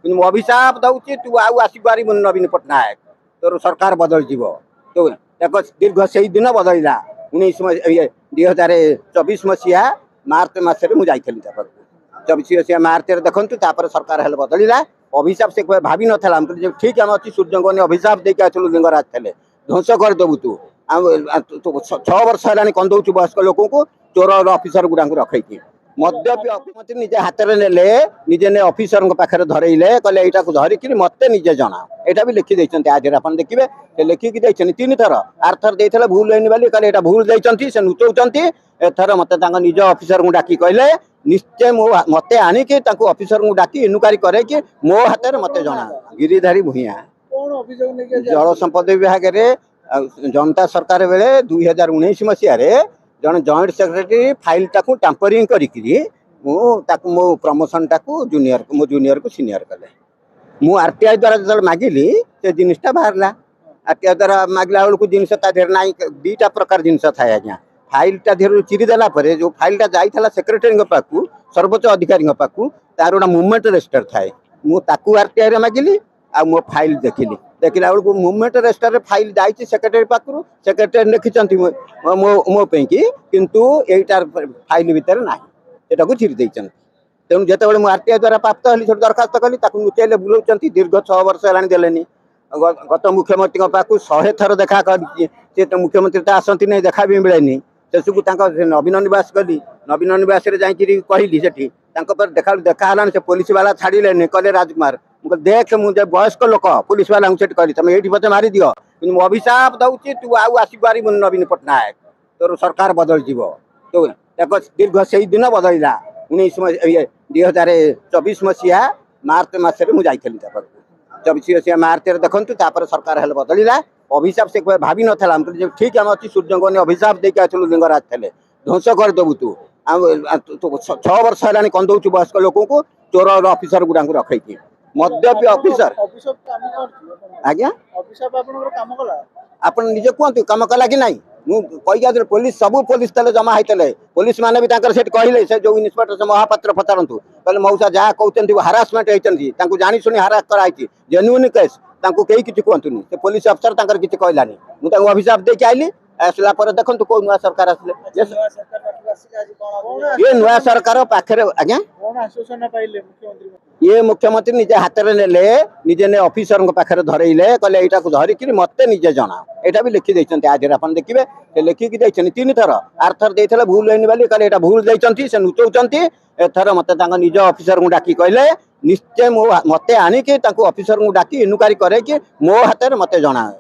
कि मु अभिशाप दउची तू आउ आसी पारिबुन नवीन पट्टनायक तोर सरकार बदल जीव तो देखो दीर्घ से दिन बदलला 2024 मसीहा मार्च मासरे मु जाइथली तापर 24 मसीहा मार्च रे देखंतु तापर सरकार हेल बदलला अभिशाप से भाभी नथला ठीक हम अच्छी सूर्य ने अभिशाप देके आसलु लिंगराज थे ध्वंस करदेबू तू 6 वर्ष है कंदौचु वयस्क लोक को चोर अफिसर गुड़ा रखी मद्यपी मुख्यमंत्री निजे हाथ में नेले निजे ने अफिसर पाखे धरइले कहले यहाँ धरिकी मत निजे जना यहाँ भी लिखी आज आप देखिए से लिखिकी तीन थर आर थर देते भूल होनी बोली कहले यहाँ भूल देते से नुचौंट एथर मत निज अफिसर को डाकी कहले निश्चय मत आणिकी अफिसर को डाकी इनक्वारी करे कि मो हाथ में मत जना गिरिधारी भूया जल संपद विभाग जनता सरकार बेले 2019 मसीह जन जॉइंट सेक्रेटरी फाइल टाकू टाम्परिंग करी मो प्रमोशन टाकू मो जूनियर को सीनियर कले मु आरटीआई द्वारा जो मागिली से जिनटा बाहर आरटीआई द्वारा मागला बेलू जिनस ना दीटा प्रकार जिनस थाए आज्ञा फाइल टा धीरे चिरीदेला जो फाइल टा जाइला सेक्रेटरी पाखु सर्वोच्च अधिकारी पाखु तार गोटा मुवमेंट रजिस्टर थाए मुझे आरटीआई मागिली आ मो फाइल देखिली देखला बेलू मुवमेंट रजिस्टर फाइल जाइए सेक्रेटरी पाखु सेक्रेटरी लिखिं मोपी किंतु यहीटार फाइल भितर ना को चिरी देते तेणु जिते मुझे आरटीआई द्वारा प्राप्त हली से दरखास्त कली लुचाइले बुलाऊँ दीर्घ 6 वर्ष है देलेनी गत मुख्यमंत्री पाखु 100 थर देखा कर मुख्यमंत्री तो आसती नहीं देखा भी मिलेनी शेषकू नवीन निवास गली नवीन निवास कहली से देखा देखा से पुलिस वाला छाड़े कहले राजकुमार देख मुझे वयस्क लोक पुलिस वाला कहली तुम ये पचे मारी दियो कि अभिशाप दउची तू आउ आसी पारिबुन नवीन पट्टनायक तोर सरकार बदल जीव तो देखो दीर्घ से दिन बदलला 2024 मसीहा मार्च मासरे मु जाइथली तापर 24 मसीहा मार्च रे देखंतु तापर सरकार हेल बदलला अभिशाप से भाभी नथला ठीक हम अच्छी सूर्य ने अभिशाप देके आसलु लिंगराज थे ध्वंस करदेबू तू 6 वर्ष है कंदौचु वयस्क लोक को चोर अफिसर गुड़ा रखी मद्यपी अफिसर आज्ञा आप निजे कहतु कम कला कि नहीं मुझे पुलिस सबू पुलिस तेल जमा होते पुलिस मैंने भी कहले से जो इन्स्पेक्टर से महापात्र पचारतु कहले मौसा जहाँ कहते हारासमेंट होती जानी शुणी हारास कराई जेन्युइन केस कहीं किसी कहतुनि से पुलिस अफसर किसी कहलानी मुझे अभिशाप देके आईली आसला देखो कौ नुआ सरकार आसिले ये नुआ सरकार पाखे आज्ञा ये मुख्यमंत्री निजे हाथ में नेले निजे ने अफिसर पाखे धरइले कहले यहाँ धरिकी मत निजे जना यहाँ भी लिखी आज आप देखिए से लिखिकी तीन थर आर थर देते भूल होनी बोली कहले यहाँ भूल देते से नुचौंट एथर मत निज अफिसर को डाकी कहले निश्चय मत आणिकी अफिसर को डाकी इनक्वारी करे कि मो हाथ में मत जना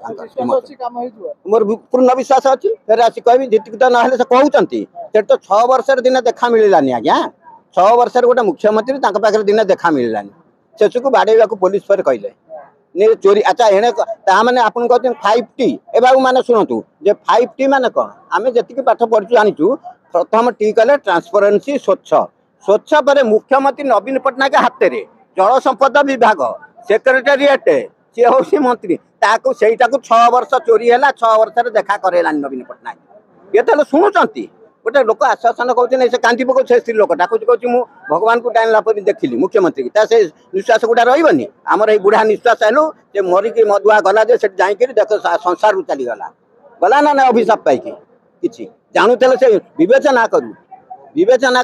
मोर पूर्ण विश्वास अच्छी फिर आसी कह जीत तो ना से कहते से तो 6 वर्ष दिन देखा मिलानी आज्ञा 6 वर्ष गोटे मुख्यमंत्री पाखे दिन देखा मिलानी शेषकू बाड़े पुलिस पर कहले चोरी अच्छा एने मैंने आप कहते 5T ए बाबू मैंने शुणु 5T मान कौन आम जी पाठ पढ़ु जाचु प्रथम टी कहले ट्रांसपेरेन्सी स्वच्छ स्वच्छ पर मुख्यमंत्री नवीन पट्टनायक हाथ में जल संपद विभाग सेक्रेटेरिएट सी हूँ मंत्री से 6 वर्ष चोरी है 6 वर्ष देखा करेला नवीन पट्टनायक ये तो शुणुंट गोटे लोक आश्वासन कहते से कांदी पकाऊ से स्त्री लोक डाकुच कहूँ भगवान को टाइम पर देखिली मुख्यमंत्री से निश्वास गुड़ा रही आमर ये बुढ़ा निश्वास आलू से मरिकी मधुआ गला जे जाकि देख संसार रू चलीगला गला ना अभिशाप पाई कि जानूले से विवेचना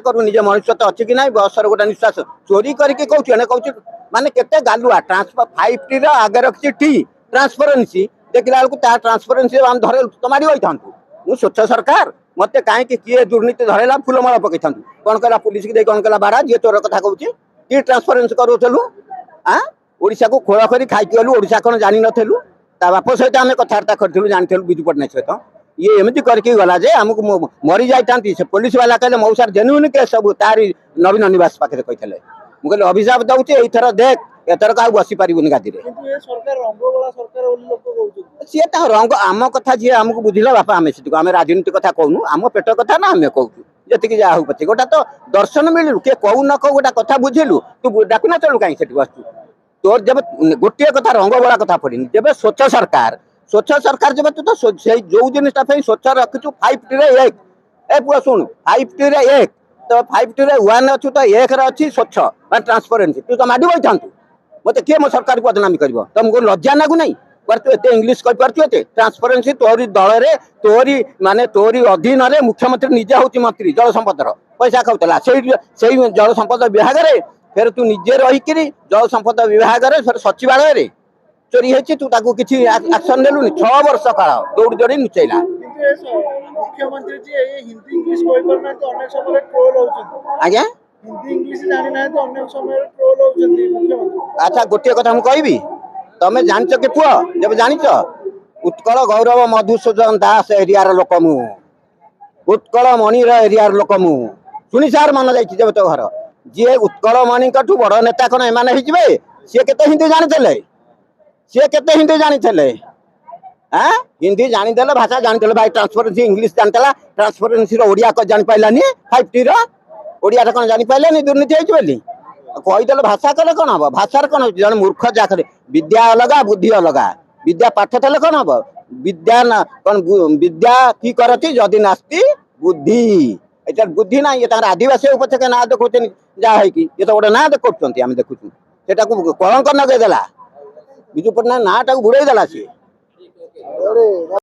करू निजे मनुष्य तो अच्छी कि ना बसर गोटे निश्वास चोरी करके कहूँ माने केते गालुआ ट्रांसफर 5T आगे रखी टी ट्रांसपेरेन्सी देखला बेलू ट्रांसपेरेन्सी आम धरे तो मारी होता मुझे स्वच्छ सरकार मत कहीं किए दुर्नीति धरेला फूलमाला पकई था कौन कहला पुलिस की कौन कहला बारा जी चोर कथा कहूँ कि ट्रांसपेरेन्सी करूलु ओडिशा को खोल कर खाई गलु ओडिशा कौन जानी नलु ता बाप सहित आम कथबार्ता करूँ जानी विजु पट्टनायक सहित ये एमती करके गला जे आमको मरी जाती से पुलिस वाला कहले मौसार जेन्युइन केस सब तारी नवीन निवास पाखे कहते मुझे अभिशाप दौचे एथर देख एथर का बसी पारिबुनि गादी सी रंग आम कथा जी आमको बुझिला बापा आम से आम राजनीति कथा कहूँ आम पेट कथा ना आम कहूँ जी जहाँ पचे गोटा तो दर्शन मिलू किए कहू न कहू गोटा कथा बुझेलु तू डाकुना चलू कहीं से बसु तोर जब गोटे कथा रंग बोला कथा पड़ी जब स्वच्छ सरकार जब तू तो जो जिनटा स्वच्छ रखु 5T रे 1 ए पुआ शुण 5T रे 1 तो 5T रे 1 अच्छु तो 1 रे अच्छी स्वच्छ ट्रांसपेरेन्सी तू तो माडी बैठा मत किए मो सरकार को बदनामी कर तुमको लज्जा लागू नहीं तू एत इंग्लीश कहीपु एत ट्रांसपेरेन्सी तोरी दल तोरी माने तोरी अधीन मुख्यमंत्री निजे हूँ मंत्री जल संपदर पैसा खाऊला से जल संपद विभाग में फिर तू निजे रहीकि जल संपद विभाग में फिर सचिवालय चोरी होती तू ताकू किसी एक्शन नेलुनि 6 वर्ष काल दौड़ी दौड़ी नुचैला मुख्यमंत्री जी हिंदी इंग्लिश कहि परना तो अनेक समय ट्रोल होउछन आज्ञा हिंदी इंग्लिश जानि ना तो अनेक समय ट्रोल होउछन मुख्यमंत्री। अच्छा गोटे कथा हम कहबी तमे जानछ कि पुआ जब जानिछ उत्कल गौरव मधुसूदन दास एरियार लोक मु उत्कल मणिर एरियार लोक मु सुनी सार मन जाइछि जब तो घर जे उत्कल मणि कठू बड़ नेता कोन एमाने हिजबे से केते हिंदी जानिथले सी केते हिंदी जानी हाँ हिंदी जानीदे भाषा जानी भाई ट्रांसपेरेन्सी इंग्लीश जानता ट्रांसपेरेन्सी ओडिया को जानी पाइलानी 5T ओडिया कौन जानी पाइलानी दुर्नीति होती कहीदे भाषा कले कौन हम भाषार कौन जन मूर्ख जाकर विद्या अलग बुद्धि अलग विद्या पाठ थे कौन हम विद्या कौन विद्या की करती जदि नास्ती बुद्धि ये बुद्धि ना ये आदिवासी उपचे ना देखुन जहाँ ये तो गोटे ना देखुं आम देखुँ से कलंक नगेदेला विजु पट्टनायक ना बुड़े देला सी